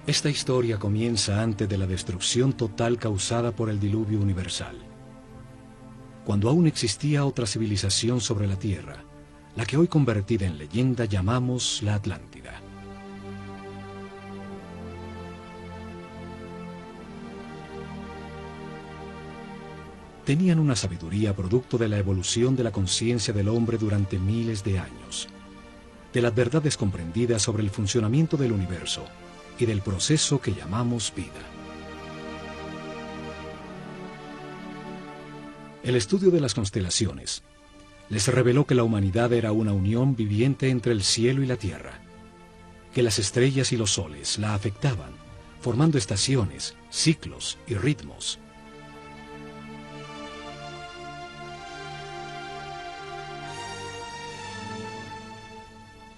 Esta historia comienza antes de la destrucción total causada por el diluvio universal, cuando aún existía otra civilización sobre la Tierra, la que hoy convertida en leyenda llamamos la Atlántida. Tenían una sabiduría producto de la evolución de la conciencia del hombre durante miles de años, de las verdades comprendidas sobre el funcionamiento del universo y del proceso que llamamos vida. El estudio de las constelaciones les reveló que la humanidad era una unión viviente entre el cielo y la tierra, que las estrellas y los soles la afectaban, formando estaciones, ciclos y ritmos.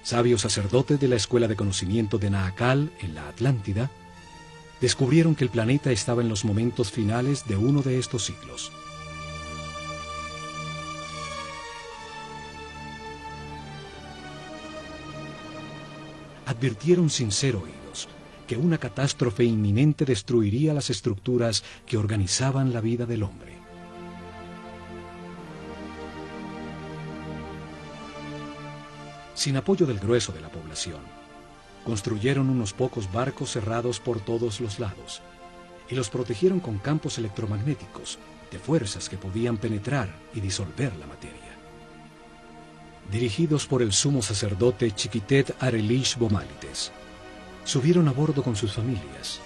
Sabios sacerdotes de la Escuela de Conocimiento de Naakal, en la Atlántida, descubrieron que el planeta estaba en los momentos finales de uno de estos ciclos. Advirtieron sin ser oídos que una catástrofe inminente destruiría las estructuras que organizaban la vida del hombre. Sin apoyo del grueso de la población, construyeron unos pocos barcos cerrados por todos los lados y los protegieron con campos electromagnéticos de fuerzas que podían penetrar y disolver la materia. Dirigidos por el sumo sacerdote Chiquitet Arelish Bomalites, subieron a bordo con sus familias,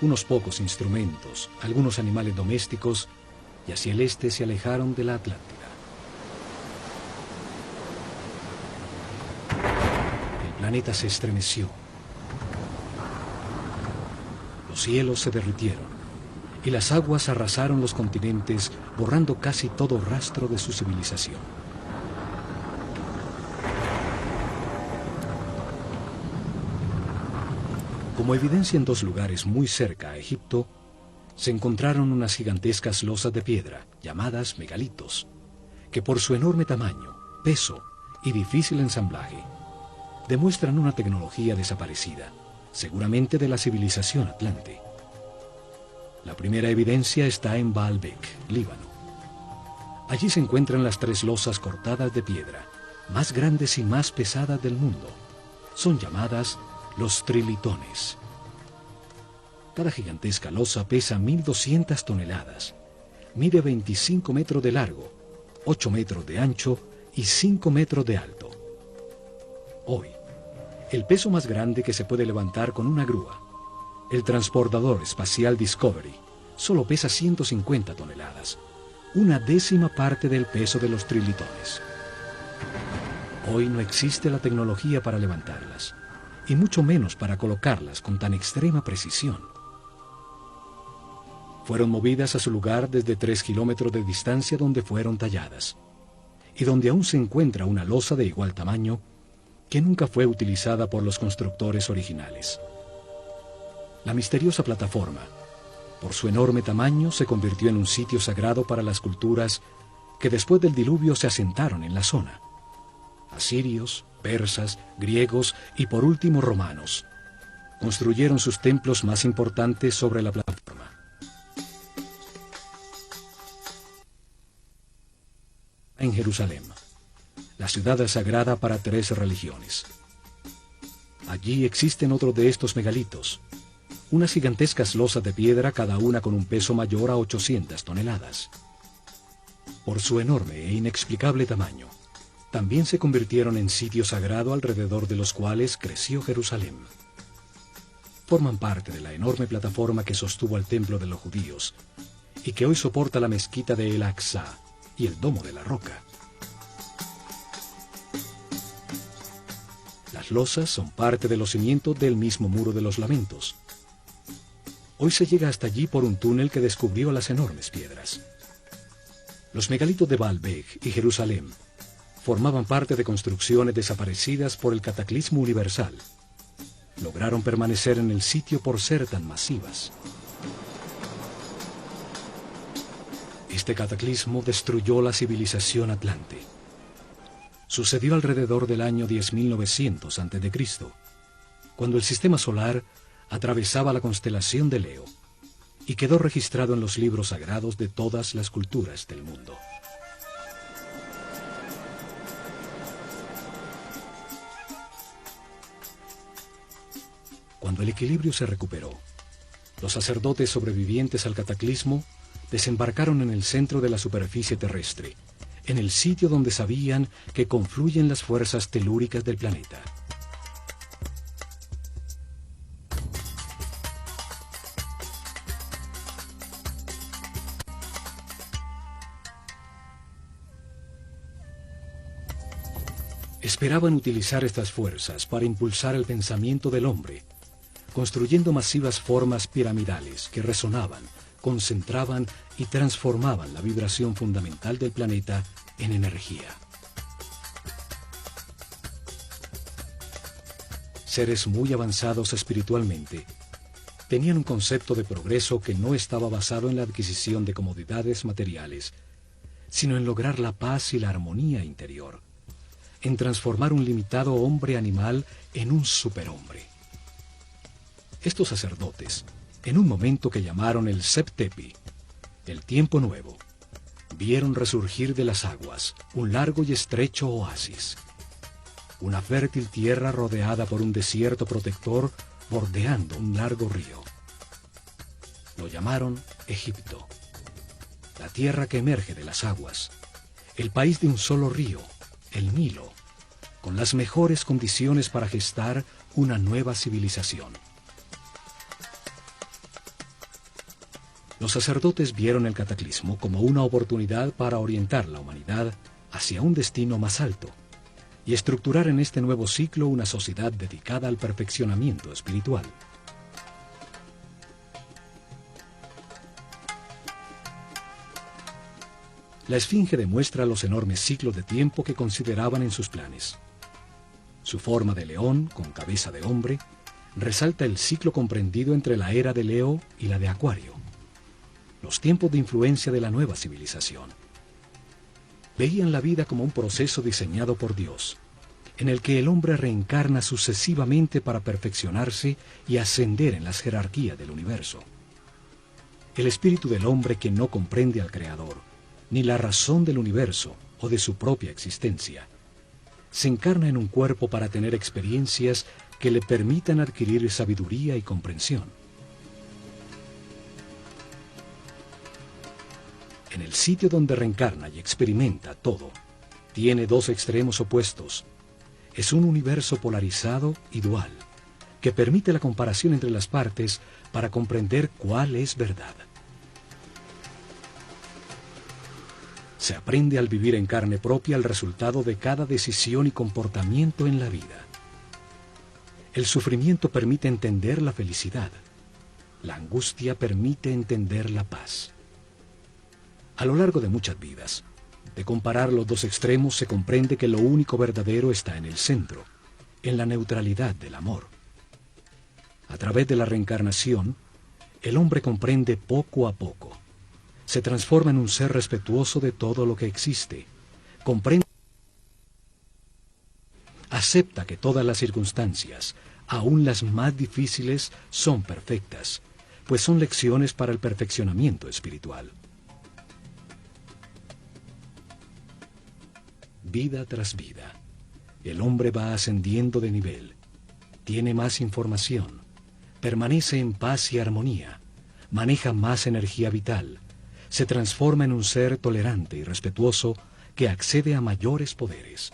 unos pocos instrumentos, algunos animales domésticos, y hacia el este se alejaron de la Atlántida. El planeta se estremeció. Los cielos se derritieron y las aguas arrasaron los continentes, borrando casi todo rastro de su civilización. Como evidencia en dos lugares muy cerca a Egipto, se encontraron unas gigantescas losas de piedra, llamadas megalitos, que por su enorme tamaño, peso y difícil ensamblaje, demuestran una tecnología desaparecida, seguramente de la civilización atlante. La primera evidencia está en Baalbek, Líbano. Allí se encuentran las tres losas cortadas de piedra, más grandes y más pesadas del mundo. Son llamadas los trilitones. Cada gigantesca losa pesa 1.200 toneladas, mide 25 metros de largo, 8 metros de ancho y 5 metros de alto. Hoy, el peso más grande que se puede levantar con una grúa, el transportador espacial Discovery, solo pesa 150 toneladas, una décima parte del peso de los trilitones. Hoy no existe la tecnología para levantarlas, y mucho menos para colocarlas con tan extrema precisión. Fueron movidas a su lugar desde 3 kilómetros de distancia donde fueron talladas, y donde aún se encuentra una losa de igual tamaño que nunca fue utilizada por los constructores originales. La misteriosa plataforma, por su enorme tamaño, se convirtió en un sitio sagrado para las culturas que después del diluvio se asentaron en la zona. Asirios, persas, griegos y por último romanos construyeron sus templos más importantes sobre la plataforma. En Jerusalén, la ciudad sagrada para 3 religiones. Allí existen otros de estos megalitos, unas gigantescas losas de piedra, cada una con un peso mayor a 800 toneladas. Por su enorme e inexplicable tamaño, también se convirtieron en sitio sagrado alrededor de los cuales creció Jerusalén. Forman parte de la enorme plataforma que sostuvo al templo de los judíos y que hoy soporta la mezquita de El Aqsa y el Domo de la Roca. Las losas son parte de los cimientos del mismo Muro de los Lamentos. Hoy se llega hasta allí por un túnel que descubrió las enormes piedras. Los megalitos de Baalbek y Jerusalén formaban parte de construcciones desaparecidas por el cataclismo universal. Lograron permanecer en el sitio por ser tan masivas. Este cataclismo destruyó la civilización atlante. Sucedió alrededor del año 10.900 a.C., cuando el sistema solar atravesaba la constelación de Leo y quedó registrado en los libros sagrados de todas las culturas del mundo. Cuando el equilibrio se recuperó, los sacerdotes sobrevivientes al cataclismo desembarcaron en el centro de la superficie terrestre, en el sitio donde sabían que confluyen las fuerzas telúricas del planeta. Esperaban utilizar estas fuerzas para impulsar el pensamiento del hombre, construyendo masivas formas piramidales que resonaban, concentraban y transformaban la vibración fundamental del planeta en energía. Seres muy avanzados espiritualmente tenían un concepto de progreso que no estaba basado en la adquisición de comodidades materiales, sino en lograr la paz y la armonía interior, en transformar un limitado hombre animal en un superhombre. Estos sacerdotes, en un momento que llamaron el Septepi, el tiempo nuevo, vieron resurgir de las aguas un largo y estrecho oasis, una fértil tierra rodeada por un desierto protector bordeando un largo río. Lo llamaron Egipto, la tierra que emerge de las aguas, el país de un solo río, el Nilo, con las mejores condiciones para gestar una nueva civilización. Los sacerdotes vieron el cataclismo como una oportunidad para orientar la humanidad hacia un destino más alto y estructurar en este nuevo ciclo una sociedad dedicada al perfeccionamiento espiritual. La esfinge demuestra los enormes ciclos de tiempo que consideraban en sus planes. Su forma de león, con cabeza de hombre, resalta el ciclo comprendido entre la era de Leo y la de Acuario, los tiempos de influencia de la nueva civilización. Veían la vida como un proceso diseñado por Dios, en el que el hombre reencarna sucesivamente para perfeccionarse y ascender en las jerarquías del universo. El espíritu del hombre que no comprende al Creador, ni la razón del universo o de su propia existencia, se encarna en un cuerpo para tener experiencias que le permitan adquirir sabiduría y comprensión. En el sitio donde reencarna y experimenta todo, tiene dos extremos opuestos. Es un universo polarizado y dual, que permite la comparación entre las partes para comprender cuál es verdad. Se aprende al vivir en carne propia el resultado de cada decisión y comportamiento en la vida. El sufrimiento permite entender la felicidad. La angustia permite entender la paz. A lo largo de muchas vidas, de comparar los dos extremos se comprende que lo único verdadero está en el centro, en la neutralidad del amor. A través de la reencarnación, el hombre comprende poco a poco. Se transforma en un ser respetuoso de todo lo que existe. Comprende, acepta que todas las circunstancias, aun las más difíciles, son perfectas, pues son lecciones para el perfeccionamiento espiritual. Vida tras vida, el hombre va ascendiendo de nivel, tiene más información, permanece en paz y armonía, maneja más energía vital, se transforma en un ser tolerante y respetuoso que accede a mayores poderes.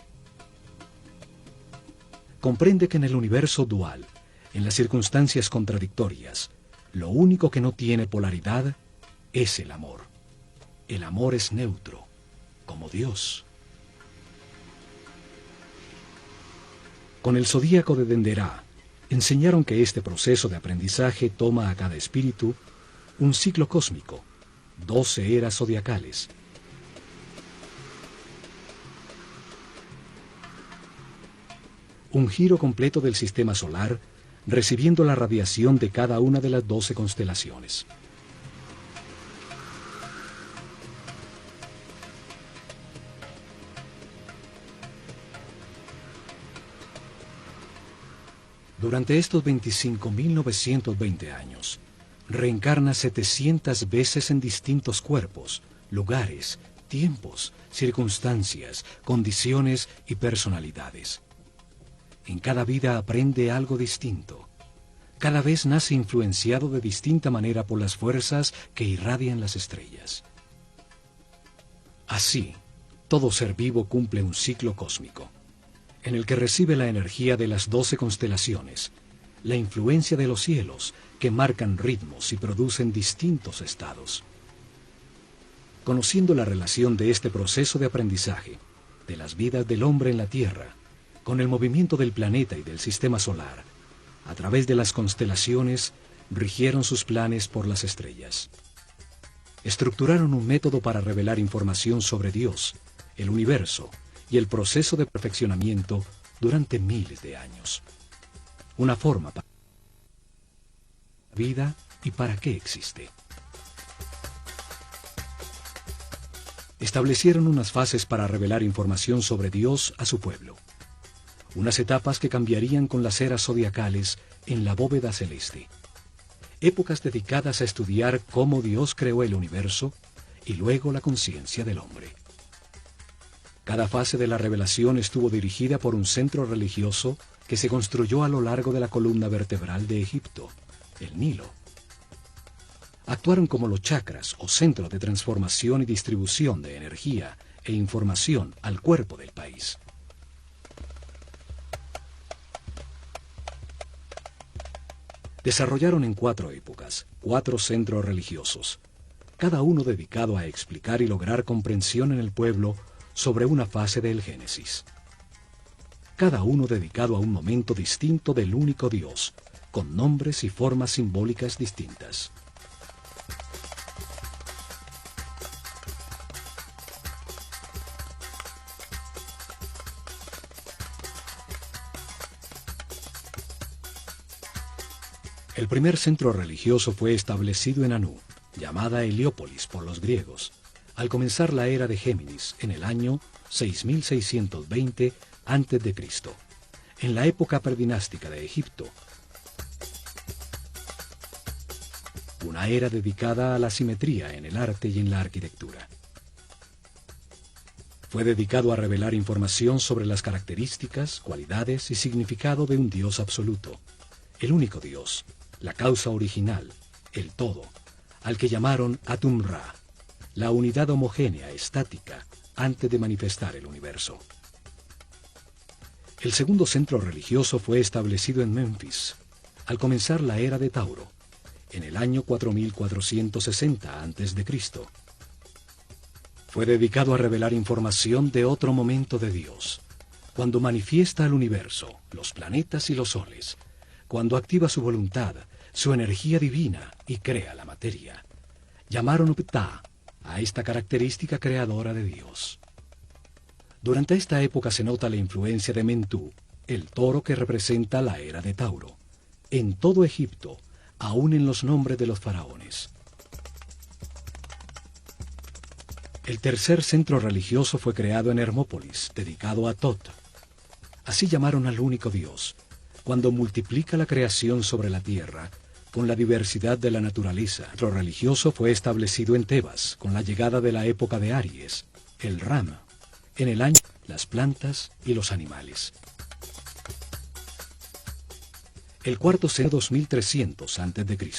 Comprende que en el universo dual, en las circunstancias contradictorias, lo único que no tiene polaridad es el amor. El amor es neutro, como Dios. Con el zodíaco de Denderá, enseñaron que este proceso de aprendizaje toma a cada espíritu un ciclo cósmico, 12 eras zodiacales. Un giro completo del sistema solar, recibiendo la radiación de cada una de las 12 constelaciones. Durante estos 25.920 años, reencarna 700 veces en distintos cuerpos, lugares, tiempos, circunstancias, condiciones y personalidades. En cada vida aprende algo distinto. Cada vez nace influenciado de distinta manera por las fuerzas que irradian las estrellas. Así, todo ser vivo cumple un ciclo cósmico, en el que recibe la energía de las 12 constelaciones, la influencia de los cielos, que marcan ritmos y producen distintos estados. Conociendo la relación de este proceso de aprendizaje, de las vidas del hombre en la Tierra, con el movimiento del planeta y del sistema solar, a través de las constelaciones, rigieron sus planes por las estrellas. Estructuraron un método para revelar información sobre Dios, el universo y el proceso de perfeccionamiento durante miles de años. Una forma para la vida y para qué existe. Establecieron unas fases para revelar información sobre Dios a su pueblo. Unas etapas que cambiarían con las eras zodiacales en la bóveda celeste. Épocas dedicadas a estudiar cómo Dios creó el universo y luego la conciencia del hombre. Cada fase de la revelación estuvo dirigida por un centro religioso que se construyó a lo largo de la columna vertebral de Egipto, el Nilo. Actuaron como los chakras o centros de transformación y distribución de energía e información al cuerpo del país. Desarrollaron en 4 épocas, 4 centros religiosos, cada uno dedicado a explicar y lograr comprensión en el pueblo sobre una fase del Génesis. Cada uno dedicado a un momento distinto del único Dios, con nombres y formas simbólicas distintas. El primer centro religioso fue establecido en Anu, llamada Heliópolis por los griegos, al comenzar la era de Géminis en el año 6620 a.C., en la época predinástica de Egipto, una era dedicada a la simetría en el arte y en la arquitectura. Fue dedicado a revelar información sobre las características, cualidades y significado de un Dios absoluto, el único Dios, la causa original, el todo, al que llamaron Atum-Ra, la unidad homogénea, estática, antes de manifestar el universo. El segundo centro religioso fue establecido en Memphis, al comenzar la era de Tauro, en el año 4460 a.C. Fue dedicado a revelar información de otro momento de Dios, cuando manifiesta el universo, los planetas y los soles, cuando activa su voluntad, su energía divina y crea la materia. Llamaron Ptah a esta característica creadora de Dios. Durante esta época se nota la influencia de Mentú, el toro que representa la era de Tauro, en todo Egipto, aún en los nombres de los faraones. El tercer centro religioso fue creado en Hermópolis, dedicado a Tot. Así llamaron al único Dios, cuando multiplica la creación sobre la tierra, con la diversidad de la naturaleza. El centro religioso fue establecido en Tebas, con la llegada de la época de Aries, el Ram, en el año, las plantas y los animales. El cuarto centro 2300 a.C.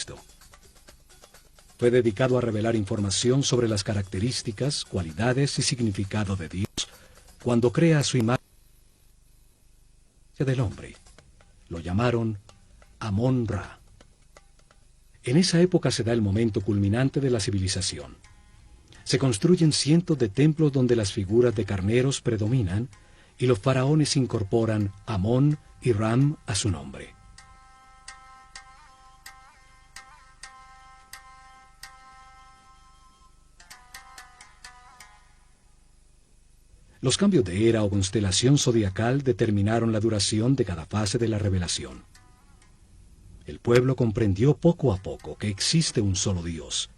Fue dedicado a revelar información sobre las características, cualidades y significado de Dios, cuando crea a su imagen del hombre. Lo llamaron Amón-Ra. En esa época se da el momento culminante de la civilización. Se construyen cientos de templos donde las figuras de carneros predominan y los faraones incorporan Amón y Ram a su nombre. Los cambios de era o constelación zodiacal determinaron la duración de cada fase de la revelación. El pueblo comprendió poco a poco que existe un solo Dios,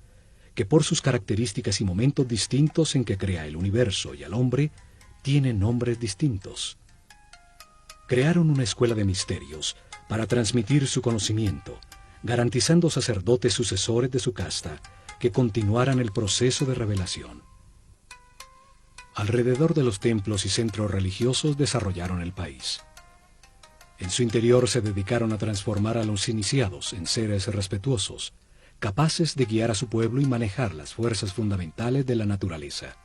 que por sus características y momentos distintos en que crea el universo y al hombre, tiene nombres distintos. Crearon una escuela de misterios, para transmitir su conocimiento, garantizando sacerdotes sucesores de su casta que continuaran el proceso de revelación. Alrededor de los templos y centros religiosos desarrollaron el país. En su interior se dedicaron a transformar a los iniciados en seres respetuosos, capaces de guiar a su pueblo y manejar las fuerzas fundamentales de la naturaleza.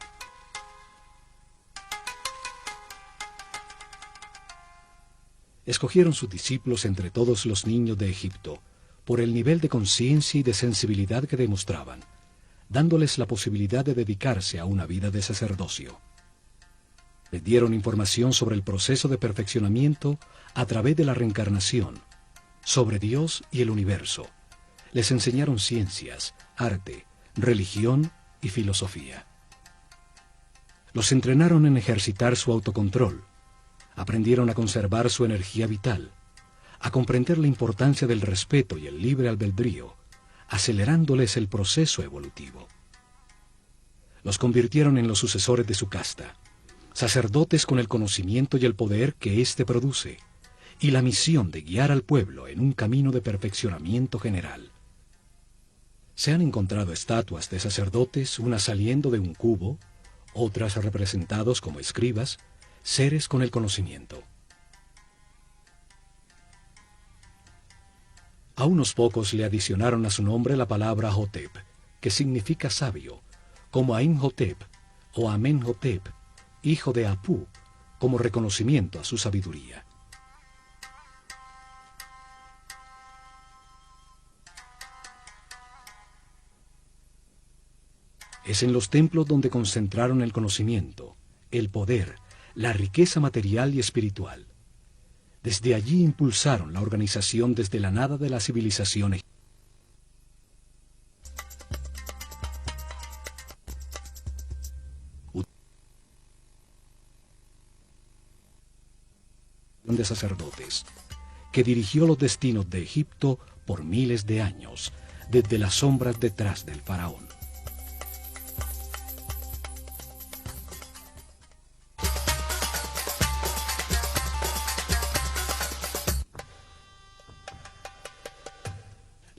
Escogieron sus discípulos entre todos los niños de Egipto por el nivel de conciencia y de sensibilidad que demostraban, dándoles la posibilidad de dedicarse a una vida de sacerdocio. Les dieron información sobre el proceso de perfeccionamiento a través de la reencarnación, sobre Dios y el universo. Les enseñaron ciencias, arte, religión y filosofía. Los entrenaron en ejercitar su autocontrol. Aprendieron a conservar su energía vital, a comprender la importancia del respeto y el libre albedrío, acelerándoles el proceso evolutivo. Los convirtieron en los sucesores de su casta, sacerdotes con el conocimiento y el poder que éste produce, y la misión de guiar al pueblo en un camino de perfeccionamiento general. Se han encontrado estatuas de sacerdotes, unas saliendo de un cubo, otras representados como escribas, seres con el conocimiento. A unos pocos le adicionaron a su nombre la palabra Hotep, que significa sabio, como a Imhotep o Amenhotep, hijo de Apú, como reconocimiento a su sabiduría. Es en los templos donde concentraron el conocimiento, el poder, la riqueza material y espiritual. Desde allí impulsaron la organización desde la nada de la civilización de sacerdotes, que dirigió los destinos de Egipto por miles de años, desde las sombras detrás del faraón.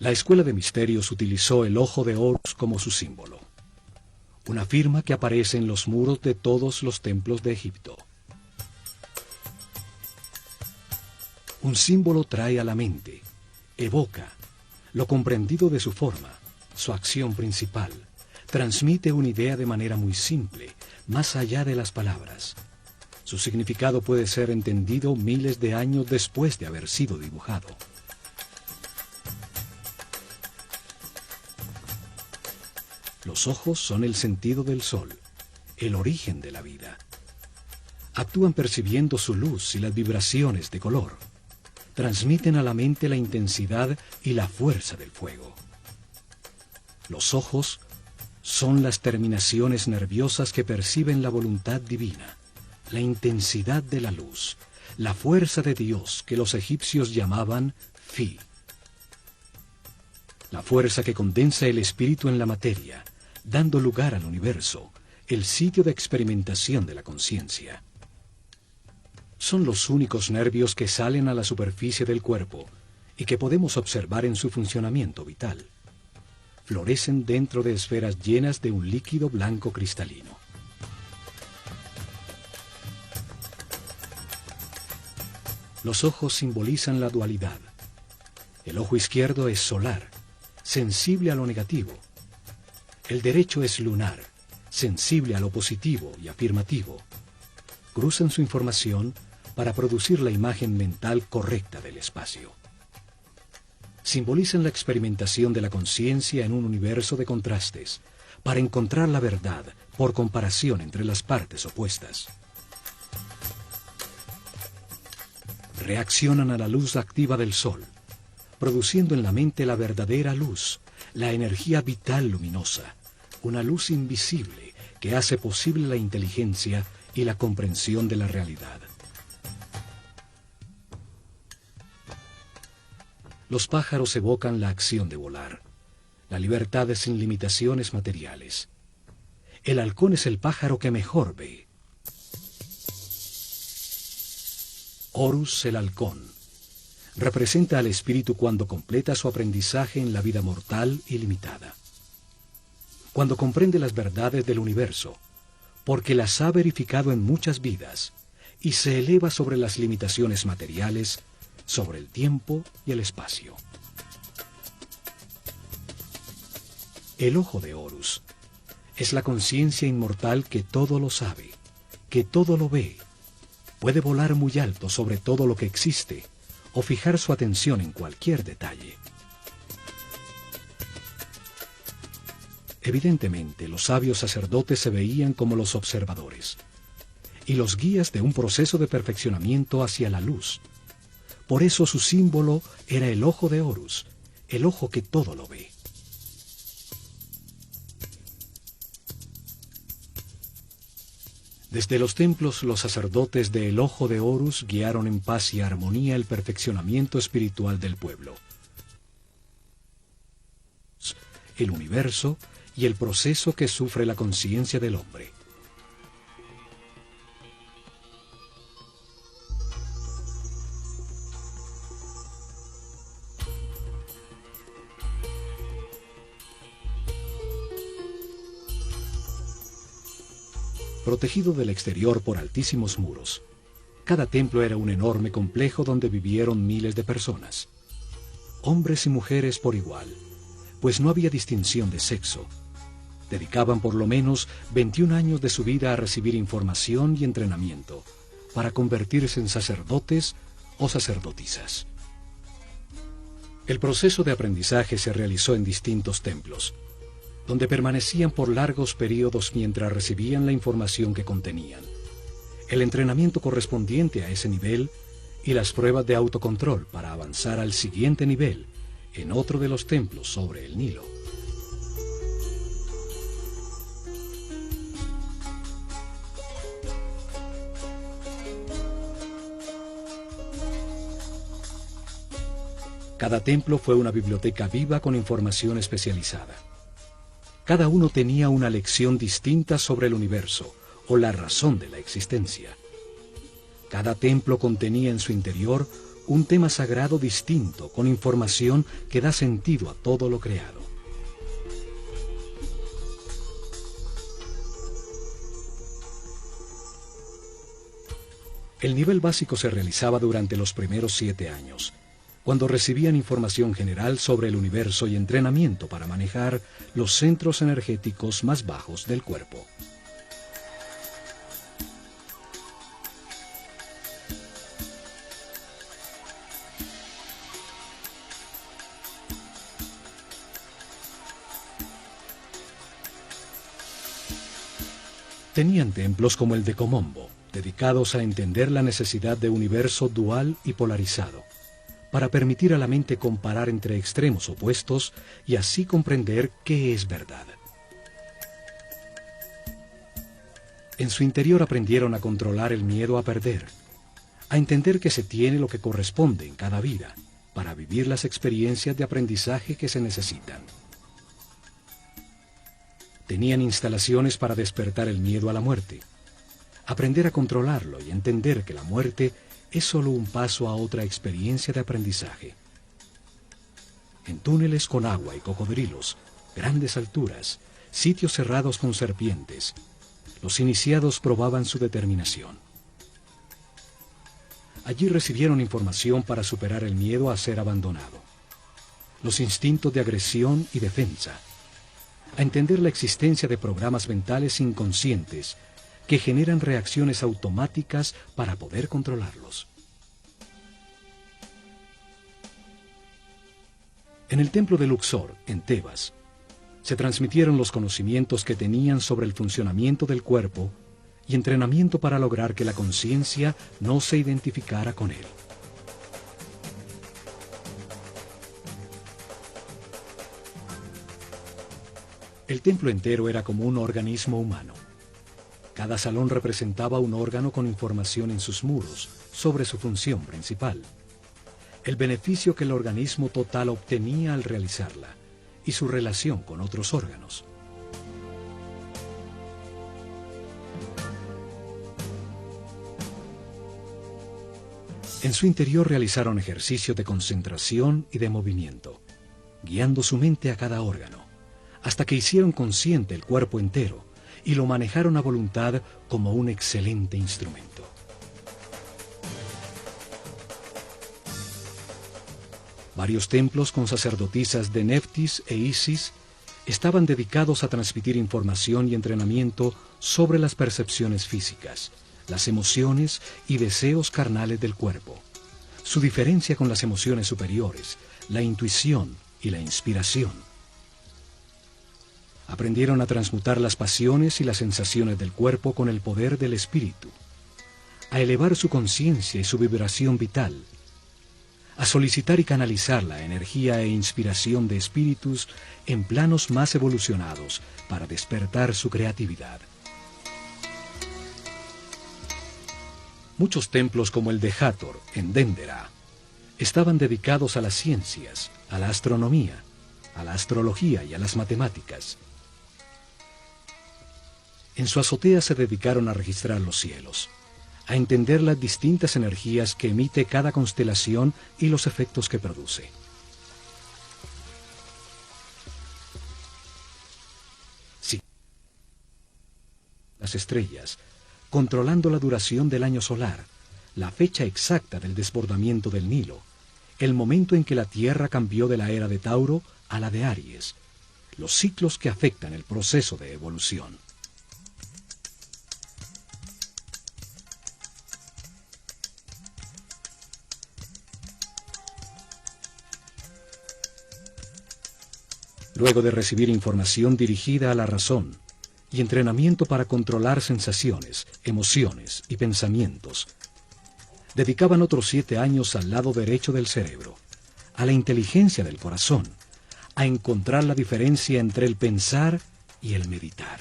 La Escuela de Misterios utilizó el ojo de Horus como su símbolo, una firma que aparece en los muros de todos los templos de Egipto. Un símbolo trae a la mente, evoca, lo comprendido de su forma, su acción principal, transmite una idea de manera muy simple, más allá de las palabras. Su significado puede ser entendido miles de años después de haber sido dibujado. Los ojos son el sentido del sol, el origen de la vida. Actúan percibiendo su luz y las vibraciones de color. Transmiten a la mente la intensidad y la fuerza del fuego. Los ojos son las terminaciones nerviosas que perciben la voluntad divina, la intensidad de la luz, la fuerza de Dios que los egipcios llamaban Fi. La fuerza que condensa el espíritu en la materia, dando lugar al universo, el sitio de experimentación de la conciencia. Son los únicos nervios que salen a la superficie del cuerpo y que podemos observar en su funcionamiento vital. Florecen dentro de esferas llenas de un líquido blanco cristalino. Los ojos simbolizan la dualidad. El ojo izquierdo es solar, sensible a lo negativo. El derecho es lunar, sensible a lo positivo y afirmativo. Cruzan su información para producir la imagen mental correcta del espacio. Simbolizan la experimentación de la conciencia en un universo de contrastes, para encontrar la verdad por comparación entre las partes opuestas. Reaccionan a la luz activa del sol, produciendo en la mente la verdadera luz, la energía vital luminosa, una luz invisible que hace posible la inteligencia y la comprensión de la realidad. Los pájaros evocan la acción de volar, la libertad sin limitaciones materiales. El halcón es el pájaro que mejor ve. Horus el halcón representa al espíritu cuando completa su aprendizaje en la vida mortal y limitada. Cuando comprende las verdades del universo, porque las ha verificado en muchas vidas, y se eleva sobre las limitaciones materiales, sobre el tiempo y el espacio. El ojo de Horus es la conciencia inmortal que todo lo sabe, que todo lo ve, puede volar muy alto sobre todo lo que existe, o fijar su atención en cualquier detalle. Evidentemente, los sabios sacerdotes se veían como los observadores y los guías de un proceso de perfeccionamiento hacia la luz. Por eso su símbolo era el ojo de Horus, el ojo que todo lo ve. Desde los templos, los sacerdotes del ojo de Horus guiaron en paz y armonía el perfeccionamiento espiritual del pueblo, el universo y el proceso que sufre la conciencia del hombre. Protegido del exterior por altísimos muros, cada templo era un enorme complejo donde vivieron miles de personas, hombres y mujeres por igual, pues no había distinción de sexo. Dedicaban por lo menos 21 años de su vida a recibir información y entrenamiento para convertirse en sacerdotes o sacerdotisas. El proceso de aprendizaje se realizó en distintos templos, donde permanecían por largos periodos mientras recibían la información que contenían, el entrenamiento correspondiente a ese nivel y las pruebas de autocontrol para avanzar al siguiente nivel en otro de los templos sobre el Nilo. Cada templo fue una biblioteca viva con información especializada. Cada uno tenía una lección distinta sobre el universo o la razón de la existencia. Cada templo contenía en su interior un tema sagrado distinto con información que da sentido a todo lo creado. El nivel básico se realizaba durante los primeros 7 años, cuando recibían información general sobre el universo y entrenamiento para manejar los centros energéticos más bajos del cuerpo. Tenían templos como el de Komombo, dedicados a entender la necesidad de un universo dual y polarizado, para permitir a la mente comparar entre extremos opuestos y así comprender qué es verdad. En su interior aprendieron a controlar el miedo a perder, a entender que se tiene lo que corresponde en cada vida, para vivir las experiencias de aprendizaje que se necesitan. Tenían instalaciones para despertar el miedo a la muerte, aprender a controlarlo y entender que la muerte es solo un paso a otra experiencia de aprendizaje. En túneles con agua y cocodrilos, grandes alturas, sitios cerrados con serpientes, los iniciados probaban su determinación. Allí recibieron información para superar el miedo a ser abandonado, los instintos de agresión y defensa, a entender la existencia de programas mentales inconscientes que generan reacciones automáticas para poder controlarlos. En el templo de Luxor, en Tebas, se transmitieron los conocimientos que tenían sobre el funcionamiento del cuerpo y entrenamiento para lograr que la conciencia no se identificara con él. El templo entero era como un organismo humano. Cada salón representaba un órgano con información en sus muros sobre su función principal, el beneficio que el organismo total obtenía al realizarla y su relación con otros órganos. En su interior realizaron ejercicios de concentración y de movimiento, guiando su mente a cada órgano, hasta que hicieron consciente el cuerpo entero y lo manejaron a voluntad como un excelente instrumento. Varios templos con sacerdotisas de Neftis e Isis estaban dedicados a transmitir información y entrenamiento sobre las percepciones físicas, las emociones y deseos carnales del cuerpo, su diferencia con las emociones superiores, la intuición y la inspiración. Aprendieron a transmutar las pasiones y las sensaciones del cuerpo con el poder del espíritu, a elevar su conciencia y su vibración vital, a solicitar y canalizar la energía e inspiración de espíritus en planos más evolucionados para despertar su creatividad. Muchos templos como el de Hathor, en Dendera, estaban dedicados a las ciencias, a la astronomía, a la astrología y a las matemáticas. En su azotea se dedicaron a registrar los cielos, a entender las distintas energías que emite cada constelación y los efectos que produce. Sí. Las estrellas, controlando la duración del año solar, la fecha exacta del desbordamiento del Nilo, el momento en que la Tierra cambió de la era de Tauro a la de Aries, los ciclos que afectan el proceso de evolución. Luego de recibir información dirigida a la razón y entrenamiento para controlar sensaciones, emociones y pensamientos, dedicaban otros 7 años al lado derecho del cerebro, a la inteligencia del corazón, a encontrar la diferencia entre el pensar y el meditar.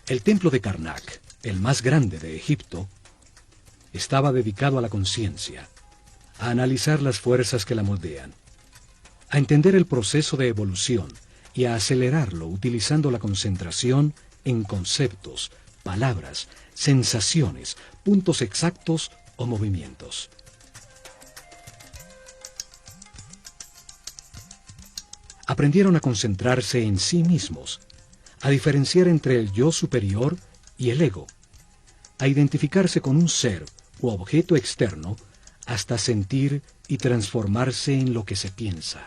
El templo de Karnak, el más grande de Egipto, estaba dedicado a la conciencia, a analizar las fuerzas que la moldean, a entender el proceso de evolución y a acelerarlo utilizando la concentración en conceptos, palabras, sensaciones, puntos exactos o movimientos. Aprendieron a concentrarse en sí mismos, a diferenciar entre el yo superior y el ego, a identificarse con un ser u objeto externo hasta sentir y transformarse en lo que se piensa.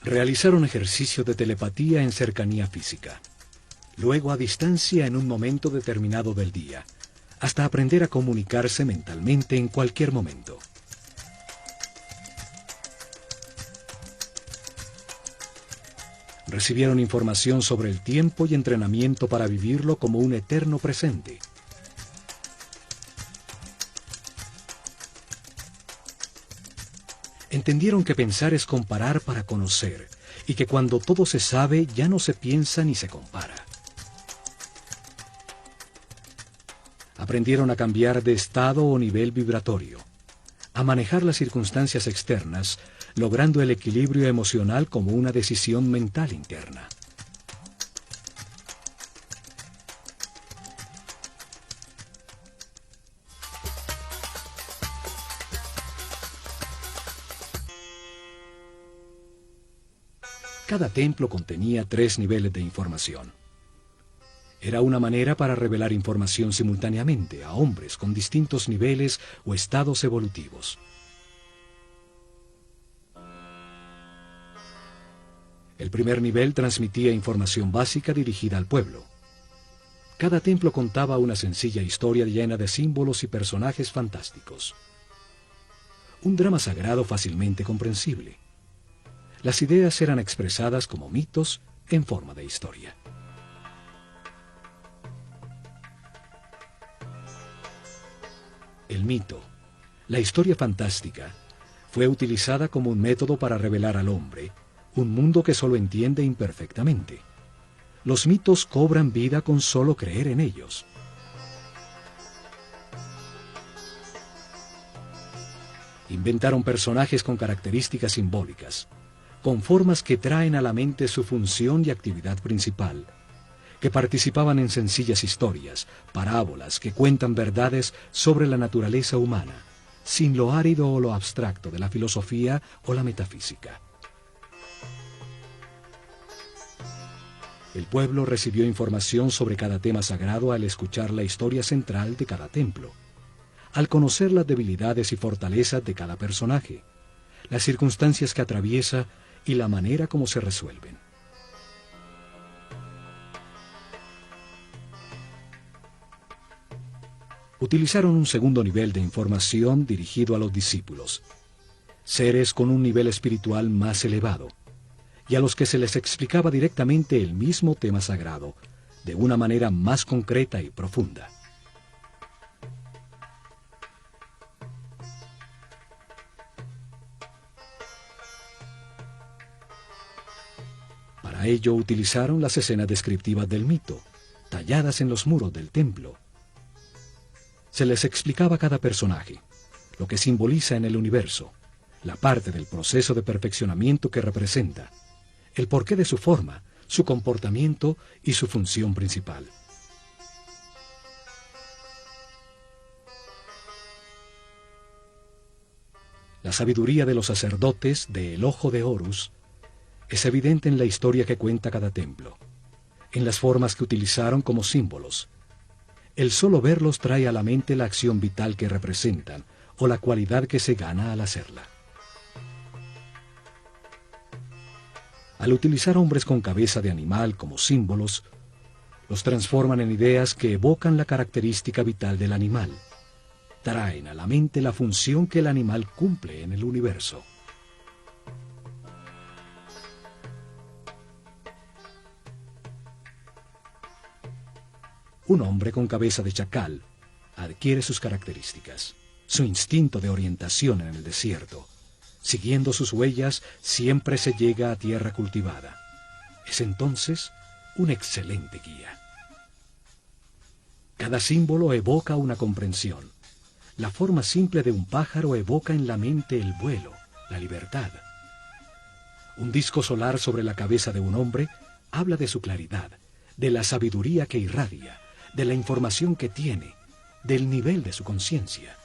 Realizaron ejercicio de telepatía en cercanía física, luego a distancia en un momento determinado del día, hasta aprender a comunicarse mentalmente en cualquier momento. Recibieron información sobre el tiempo y entrenamiento para vivirlo como un eterno presente. Entendieron que pensar es comparar para conocer, y que cuando todo se sabe ya no se piensa ni se compara. Aprendieron a cambiar de estado o nivel vibratorio, a manejar las circunstancias externas, logrando el equilibrio emocional como una decisión mental interna. Cada templo contenía 3 niveles de información. Era una manera para revelar información simultáneamente a hombres con distintos niveles o estados evolutivos. El primer nivel transmitía información básica dirigida al pueblo. Cada templo contaba una sencilla historia llena de símbolos y personajes fantásticos. Un drama sagrado fácilmente comprensible. Las ideas eran expresadas como mitos en forma de historia. El mito, la historia fantástica, fue utilizada como un método para revelar al hombre un mundo que solo entiende imperfectamente. Los mitos cobran vida con solo creer en ellos. Inventaron personajes con características simbólicas, con formas que traen a la mente su función y actividad principal, que participaban en sencillas historias, parábolas que cuentan verdades sobre la naturaleza humana, sin lo árido o lo abstracto de la filosofía o la metafísica. El pueblo recibió información sobre cada tema sagrado al escuchar la historia central de cada templo, al conocer las debilidades y fortalezas de cada personaje, las circunstancias que atraviesa y la manera como se resuelven. Utilizaron un segundo nivel de información dirigido a los discípulos, seres con un nivel espiritual más elevado, y a los que se les explicaba directamente el mismo tema sagrado, de una manera más concreta y profunda. Para ello utilizaron las escenas descriptivas del mito, talladas en los muros del templo. Se les explicaba cada personaje, lo que simboliza en el universo, la parte del proceso de perfeccionamiento que representa, el porqué de su forma, su comportamiento y su función principal. La sabiduría de los sacerdotes de El Ojo de Horus es evidente en la historia que cuenta cada templo, en las formas que utilizaron como símbolos. El solo verlos trae a la mente la acción vital que representan o la cualidad que se gana al hacerla. Al utilizar hombres con cabeza de animal como símbolos, los transforman en ideas que evocan la característica vital del animal. Traen a la mente la función que el animal cumple en el universo. Un hombre con cabeza de chacal adquiere sus características, su instinto de orientación en el desierto. Siguiendo sus huellas, siempre se llega a tierra cultivada. Es entonces un excelente guía. Cada símbolo evoca una comprensión. La forma simple de un pájaro evoca en la mente el vuelo, la libertad. Un disco solar sobre la cabeza de un hombre habla de su claridad, de la sabiduría que irradia, de la información que tiene, del nivel de su conciencia.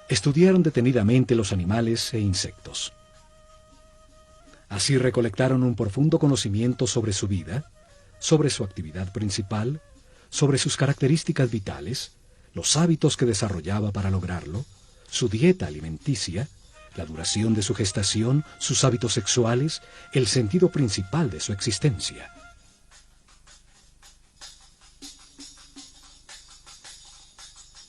Estudiaron detenidamente los animales e insectos. Así recolectaron un profundo conocimiento sobre su vida, sobre su actividad principal, sobre sus características vitales, los hábitos que desarrollaba para lograrlo, su dieta alimenticia, la duración de su gestación, sus hábitos sexuales, el sentido principal de su existencia.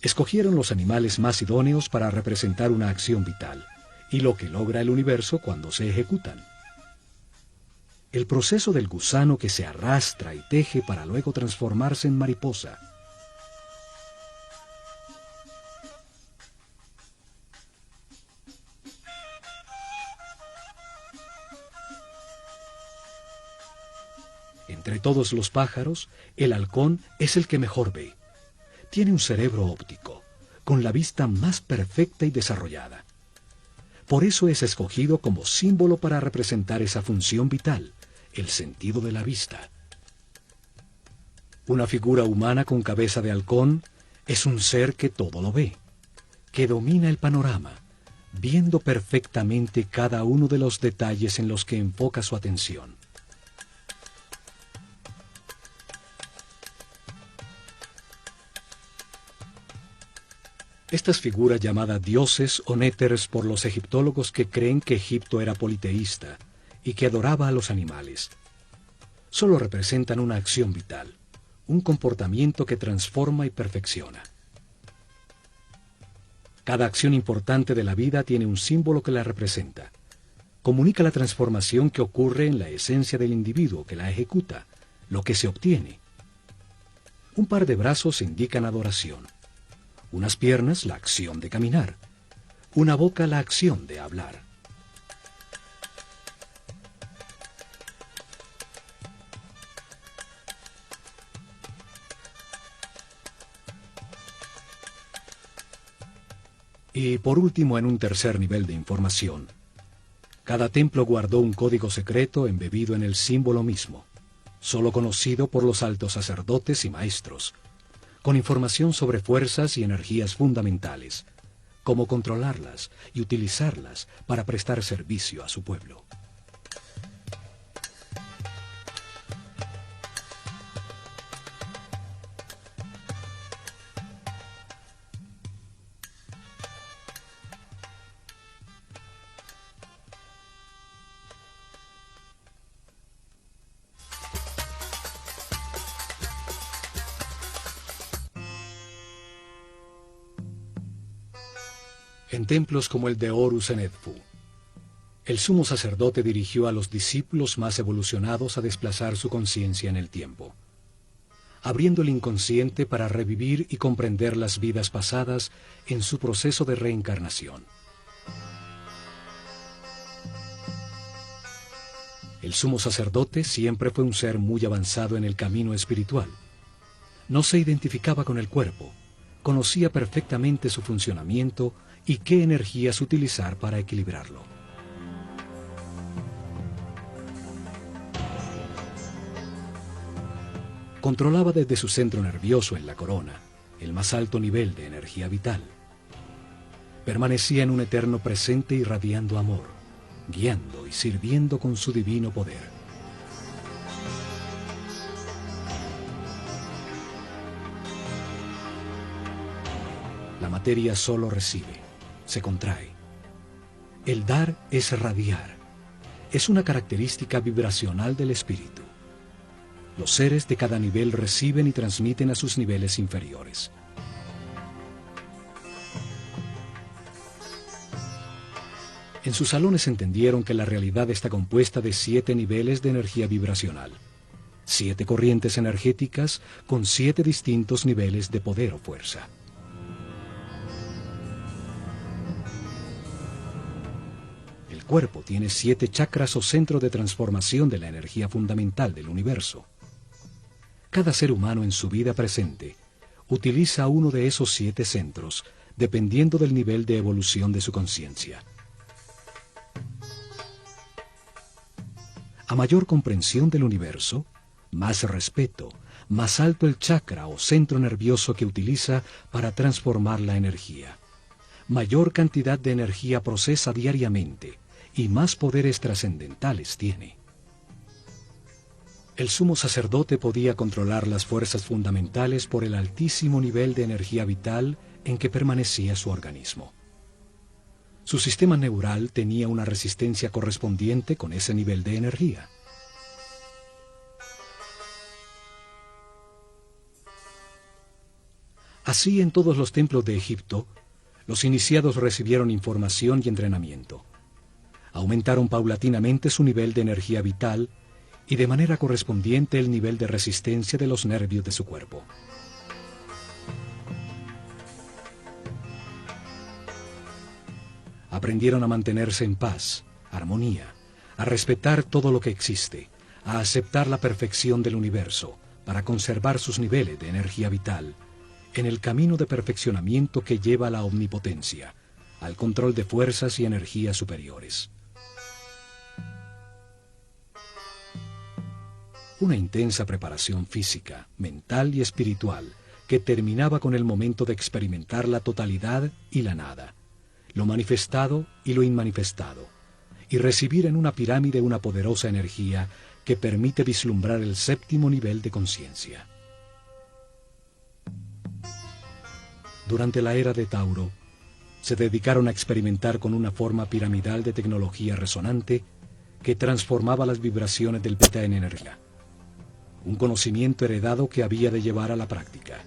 Escogieron los animales más idóneos para representar una acción vital y lo que logra el universo cuando se ejecutan. El proceso del gusano que se arrastra y teje para luego transformarse en mariposa. Entre todos los pájaros, el halcón es el que mejor ve. Tiene un cerebro óptico, con la vista más perfecta y desarrollada. Por eso es escogido como símbolo para representar esa función vital, el sentido de la vista. Una figura humana con cabeza de halcón es un ser que todo lo ve, que domina el panorama, viendo perfectamente cada uno de los detalles en los que enfoca su atención. Estas figuras llamadas dioses o néteres por los egiptólogos que creen que Egipto era politeísta y que adoraba a los animales, solo representan una acción vital, un comportamiento que transforma y perfecciona. Cada acción importante de la vida tiene un símbolo que la representa. Comunica la transformación que ocurre en la esencia del individuo que la ejecuta, lo que se obtiene. Un par de brazos indican adoración. Unas piernas, la acción de caminar. Una boca, la acción de hablar. Y por último, en un tercer nivel de información, cada templo guardó un código secreto embebido en el símbolo mismo, solo conocido por los altos sacerdotes y maestros, con información sobre fuerzas y energías fundamentales, cómo controlarlas y utilizarlas para prestar servicio a su pueblo. En templos como el de Horus en Edfu, el sumo sacerdote dirigió a los discípulos más evolucionados a desplazar su conciencia en el tiempo, abriendo el inconsciente para revivir y comprender las vidas pasadas en su proceso de reencarnación. El sumo sacerdote siempre fue un ser muy avanzado en el camino espiritual. No se identificaba con el cuerpo, conocía perfectamente su funcionamiento y qué energías utilizar para equilibrarlo. Controlaba desde su centro nervioso en la corona el más alto nivel de energía vital. Permanecía en un eterno presente irradiando amor, guiando y sirviendo con su divino poder. La materia solo recibe, se contrae. El dar es radiar. Es una característica vibracional del espíritu. Los seres de cada nivel reciben y transmiten a sus niveles inferiores. En sus salones entendieron que la realidad está compuesta de 7 niveles de energía vibracional, 7 corrientes energéticas con 7 distintos niveles de poder o fuerza. El cuerpo tiene 7 chakras o centros de transformación de la energía fundamental del universo. Cada ser humano en su vida presente utiliza uno de esos 7 centros, dependiendo del nivel de evolución de su conciencia. A mayor comprensión del universo, más respeto, más alto el chakra o centro nervioso que utiliza para transformar la energía. Mayor cantidad de energía procesa diariamente y más poderes trascendentales tiene. El sumo sacerdote podía controlar las fuerzas fundamentales por el altísimo nivel de energía vital en que permanecía su organismo. Su sistema neural tenía una resistencia correspondiente con ese nivel de energía. Así, en todos los templos de Egipto, los iniciados recibieron información y entrenamiento. Aumentaron paulatinamente su nivel de energía vital y de manera correspondiente el nivel de resistencia de los nervios de su cuerpo. Aprendieron a mantenerse en paz, armonía, a respetar todo lo que existe, a aceptar la perfección del universo para conservar sus niveles de energía vital en el camino de perfeccionamiento que lleva a la omnipotencia, al control de fuerzas y energías superiores. Una intensa preparación física, mental y espiritual que terminaba con el momento de experimentar la totalidad y la nada, lo manifestado y lo inmanifestado, y recibir en una pirámide una poderosa energía que permite vislumbrar el 7º nivel de conciencia. Durante la era de Tauro, se dedicaron a experimentar con una forma piramidal de tecnología resonante que transformaba las vibraciones del beta en energía, un conocimiento heredado que había de llevar a la práctica.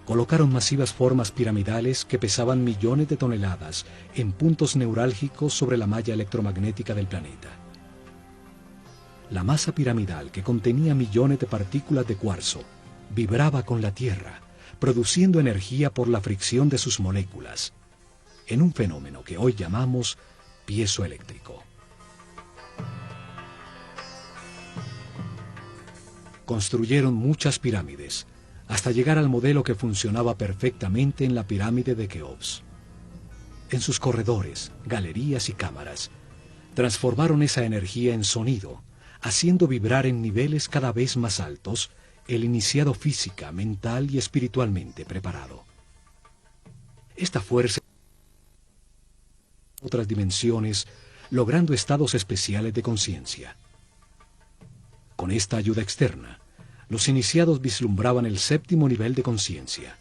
Colocaron masivas formas piramidales que pesaban millones de toneladas en puntos neurálgicos sobre la malla electromagnética del planeta. La masa piramidal, que contenía millones de partículas de cuarzo, vibraba con la Tierra, produciendo energía por la fricción de sus moléculas, en un fenómeno que hoy llamamos piezoeléctrico. Construyeron muchas pirámides, hasta llegar al modelo que funcionaba perfectamente en la pirámide de Keops. En sus corredores, galerías y cámaras, transformaron esa energía en sonido, haciendo vibrar en niveles cada vez más altos el iniciado física, mental y espiritualmente preparado. Esta fuerza otras dimensiones, logrando estados especiales de conciencia. Con esta ayuda externa, los iniciados vislumbraban el séptimo nivel de conciencia.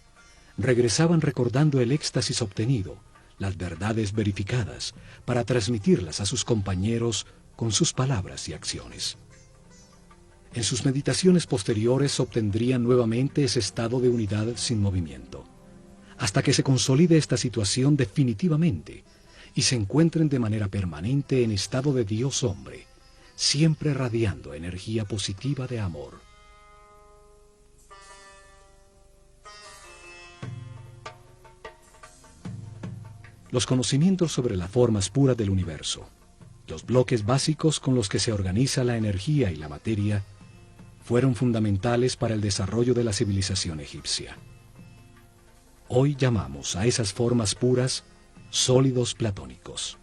Regresaban recordando el éxtasis obtenido, las verdades verificadas, para transmitirlas a sus compañeros con sus palabras y acciones. En sus meditaciones posteriores obtendrían nuevamente ese estado de unidad sin movimiento, hasta que se consolide esta situación definitivamente y se encuentren de manera permanente en estado de Dios hombre, siempre radiando energía positiva de amor. Los conocimientos sobre las formas puras del universo, los bloques básicos con los que se organiza la energía y la materia, fueron fundamentales para el desarrollo de la civilización egipcia. Hoy llamamos a esas formas puras sólidos platónicos.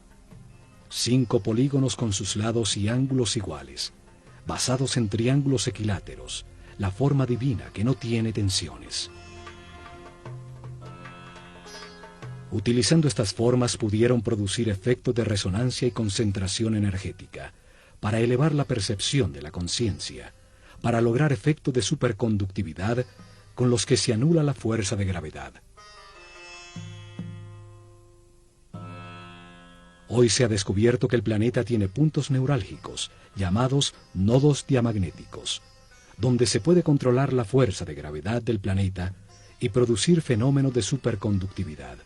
5 polígonos con sus lados y ángulos iguales, basados en triángulos equiláteros, la forma divina que no tiene tensiones. Utilizando estas formas pudieron producir efectos de resonancia y concentración energética, para elevar la percepción de la conciencia, para lograr efectos de superconductividad con los que se anula la fuerza de gravedad. Hoy se ha descubierto que el planeta tiene puntos neurálgicos, llamados nodos diamagnéticos, donde se puede controlar la fuerza de gravedad del planeta y producir fenómenos de superconductividad.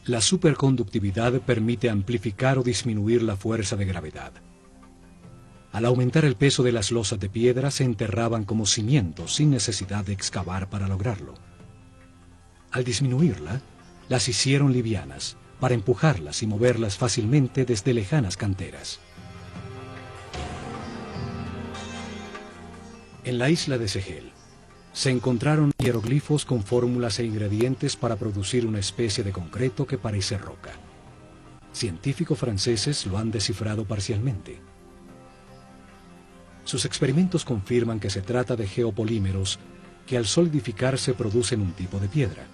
La superconductividad permite amplificar o disminuir la fuerza de gravedad. Al aumentar el peso de las losas de piedra se enterraban como cimientos sin necesidad de excavar para lograrlo. Al disminuirla, las hicieron livianas, para empujarlas y moverlas fácilmente desde lejanas canteras. En la isla de Segel se encontraron hieroglifos con fórmulas e ingredientes para producir una especie de concreto que parece roca. Científicos franceses lo han descifrado parcialmente. Sus experimentos confirman que se trata de geopolímeros que al solidificarse producen un tipo de piedra.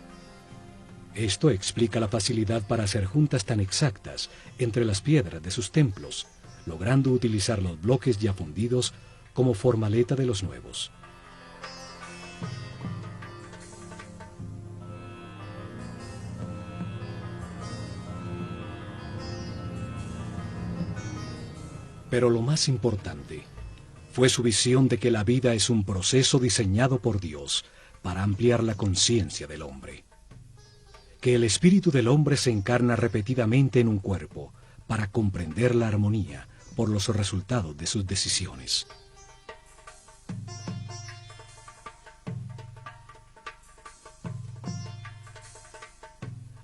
Esto explica la facilidad para hacer juntas tan exactas entre las piedras de sus templos, logrando utilizar los bloques ya fundidos como formaleta de los nuevos. Pero lo más importante fue su visión de que la vida es un proceso diseñado por Dios para ampliar la conciencia del hombre. Que el espíritu del hombre se encarna repetidamente en un cuerpo para comprender la armonía por los resultados de sus decisiones.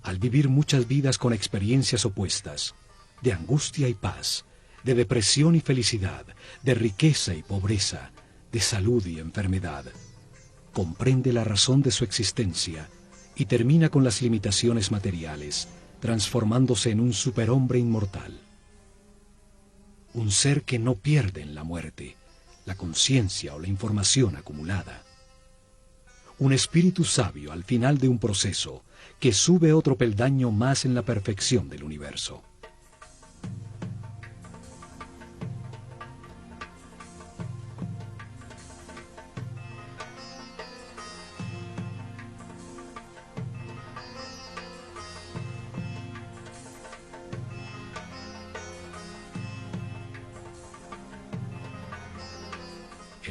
Al vivir muchas vidas con experiencias opuestas, de angustia y paz, de depresión y felicidad, de riqueza y pobreza, de salud y enfermedad, comprende la razón de su existencia y termina con las limitaciones materiales, transformándose en un superhombre inmortal. Un ser que no pierde en la muerte la conciencia o la información acumulada. Un espíritu sabio al final de un proceso que sube otro peldaño más en la perfección del universo.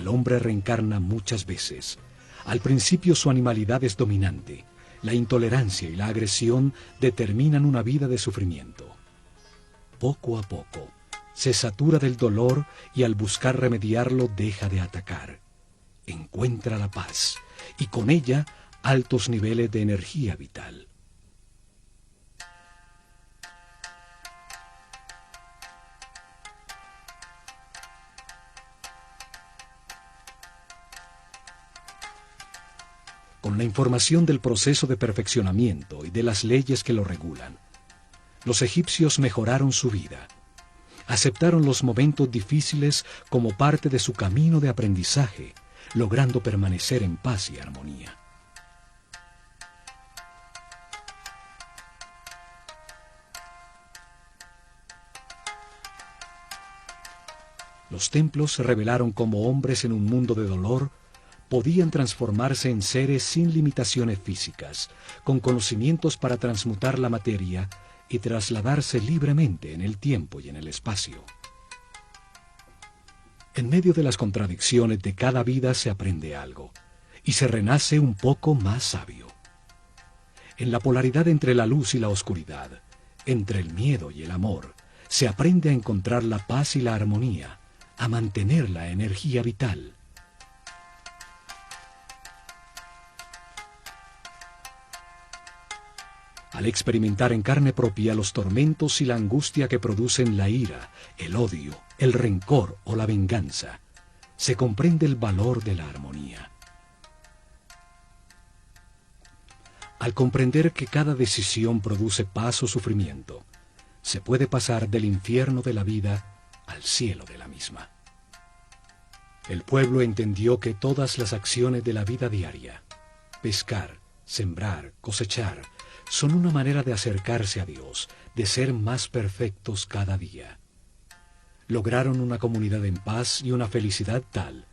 El hombre reencarna muchas veces. Al principio su animalidad es dominante. La intolerancia y la agresión determinan una vida de sufrimiento. Poco a poco, se satura del dolor y al buscar remediarlo deja de atacar. Encuentra la paz y con ella altos niveles de energía vital. Con la información del proceso de perfeccionamiento y de las leyes que lo regulan, los egipcios mejoraron su vida. Aceptaron los momentos difíciles como parte de su camino de aprendizaje, logrando permanecer en paz y armonía. Los templos se revelaron como hombres en un mundo de dolor, podían transformarse en seres sin limitaciones físicas, con conocimientos para transmutar la materia y trasladarse libremente en el tiempo y en el espacio. En medio de las contradicciones de cada vida se aprende algo, y se renace un poco más sabio. En la polaridad entre la luz y la oscuridad, entre el miedo y el amor, se aprende a encontrar la paz y la armonía, a mantener la energía vital. Al experimentar en carne propia los tormentos y la angustia que producen la ira, el odio, el rencor o la venganza, se comprende el valor de la armonía. Al comprender que cada decisión produce paz o sufrimiento, se puede pasar del infierno de la vida al cielo de la misma. El pueblo entendió que todas las acciones de la vida diaria, pescar, sembrar, cosechar, son una manera de acercarse a Dios, de ser más perfectos cada día. Lograron una comunidad en paz y una felicidad tal,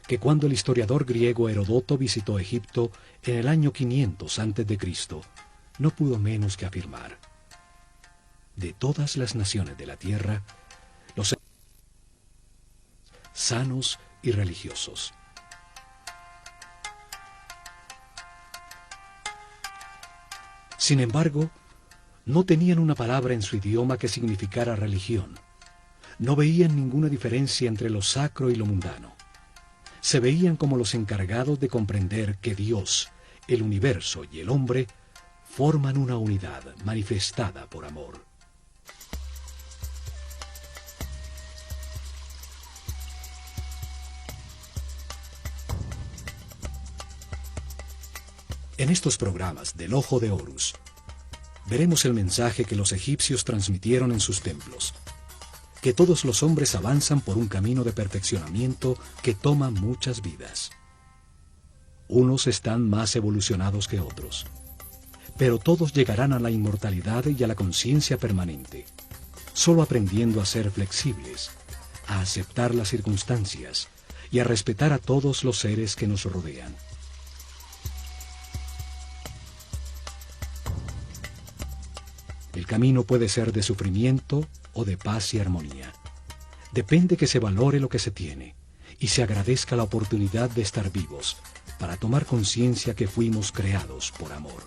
que cuando el historiador griego Heródoto visitó Egipto en el año 500 a.C., no pudo menos que afirmar: de todas las naciones de la tierra, los sanos y religiosos. Sin embargo, no tenían una palabra en su idioma que significara religión. No veían ninguna diferencia entre lo sacro y lo mundano. Se veían como los encargados de comprender que Dios, el universo y el hombre forman una unidad manifestada por amor. En estos programas del Ojo de Horus, veremos el mensaje que los egipcios transmitieron en sus templos, que todos los hombres avanzan por un camino de perfeccionamiento que toma muchas vidas. Unos están más evolucionados que otros, pero todos llegarán a la inmortalidad y a la conciencia permanente, solo aprendiendo a ser flexibles, a aceptar las circunstancias y a respetar a todos los seres que nos rodean. El camino puede ser de sufrimiento o de paz y armonía. Depende que se valore lo que se tiene y se agradezca la oportunidad de estar vivos para tomar conciencia que fuimos creados por amor.